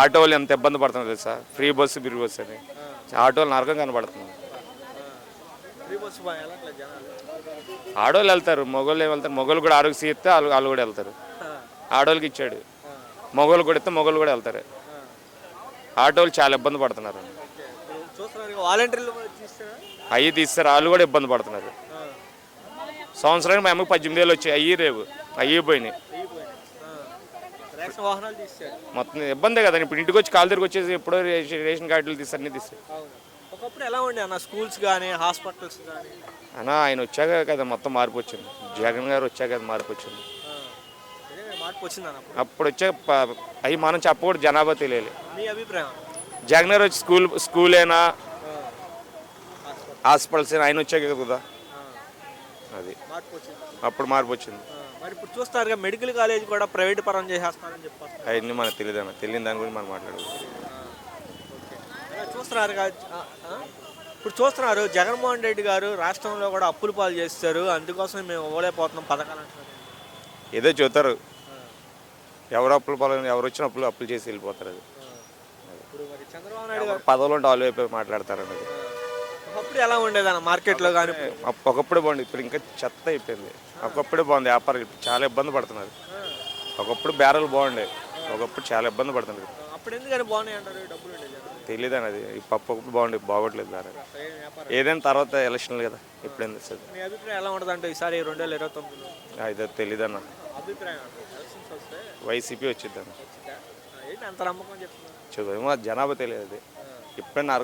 Auto వాళ్ళు ఎంత ఇబ్బంది పడుతున్నారు తెలుసా, ఫ్రీ బస్సు ఫ్రీ బస్సు అని. ఆటోలు నరకం కనబడుతుంది. ఫ్రీ బస్సు వెళ్ళట్లేదు జనాలు. ఆడోళ్ళు వెళ్తారు, మగవాళ్ళు ఏమి వెళ్తారు? మగవాళ్ళు కూడా ఆరోగ్య ఇస్తే వాళ్ళు కూడా వెళ్తారు. ఆడోళ్ళకి ఇచ్చాడు, మగవాళ్ళు కూడా ఇస్తే మగవాళ్ళు కూడా వెళ్తారు. ఆటోలు చాలా ఇబ్బంది పడుతున్నారు. చూస్తున్నారు వాలంటీర్లు తీస్తారా? అవి తీస్తారు, వాళ్ళు కూడా ఇబ్బంది పడుతున్నారు. సంవత్సరానికి మా అమ్మకి 18,000 వచ్చాయి, అయ్యి రేవు అయ్యి పోయినాయి. రేషన్ వాహనాలు తీస్తారు. మొత్తం ఇబ్బందే కదా. ఇప్పుడు ఇంటికి వచ్చి కాలు తిరిగి వచ్చేసి ఎప్పుడో రేషన్ కార్డులు తీస్తారు, అన్నీ తీస్తారు. ఒకప్పుడు ఎలా ఉండే అన్న స్కూల్స్ కానీ హాస్పిటల్స్ కానీ? అన్న ఆయన వచ్చాక కదా మొత్తం మార్పు వచ్చింది. జగన్ గారు వచ్చాక కదా మార్పు వచ్చింది. మార్పు వచ్చింది అన్న. అప్పుడు వచ్చాక అవి మనం చెప్పకూడదు, జనాభా తెలియాలి. మీ అభిప్రాయం? జగన్ గారు వచ్చి స్కూలేనా హాస్పిటల్స్ అయినా ఆయన వచ్చాక కదా అది మార్పు వచ్చింది. అప్పుడు మార్పు వచ్చింది. మరి ఇప్పుడు చూస్తారుగా మెడికల్ కాలేజ్ కూడా ప్రైవేట్ పరం చేసేస్తారని చెప్పారు. అవన్నీ మనకు తెలియదు అన్న, తెలియని దాని గురించి మనం మాట్లాడదు. చూస్తున్నారు ఇప్పుడు చూస్తున్నారు జగన్మోహన్ రెడ్డి గారు రాష్ట్రంలో కూడా అప్పులు పాలు చేస్తారు, అందుకోసం మేము ఇవ్వలేకపోతున్నాం పథకాలు అంటున్నారు. ఏదో చూస్తారు, ఎవరు అప్పులు పాలు, ఎవరు వచ్చిన అప్పులు చేసి వెళ్ళిపోతారు. అది ఇప్పుడు మరి చంద్రబాబు నాయుడు గారు పదవులు ఉంటే వాళ్ళు అయిపోయి మాట్లాడతారు అన్నది. ఒకప్పుడు ఎలా ఉండేదన్న మార్కెట్లో కానీ? ఒకప్పుడే బాగుంది, ఇప్పుడు ఇంకా చెత్త అయిపోయింది. ఒకప్పుడే బాగుంది వ్యాపారం, చాలా ఇబ్బంది పడుతున్నారు. ఒకప్పుడు బేరాలు బాగుండే, ఒకప్పుడు చాలా ఇబ్బంది పడుతున్నారు. అప్పుడు ఎందుకని బాగున్నాయి అంటారు? డబ్బులు తెలియదు అన్నది. ఒకప్పుడు బాగుండే, బాగోట్లేదు దాని. ఏదైనా తర్వాత ఎలక్షన్లు కదా, ఇప్పుడు ఎందుకు సార్? మీ అభిప్రాయం ఎలా ఉంటుంది అంటే ఈసారి 2029లో? అయితే తెలియదు అన్న. అభిప్రాయం వైసీపీ వచ్చిద్ది అన్న. ఏంటి అంత నమ్మకం చెప్తున్నారు? జనాభా తెలియదు, ఎప్పుడైనా అర్థం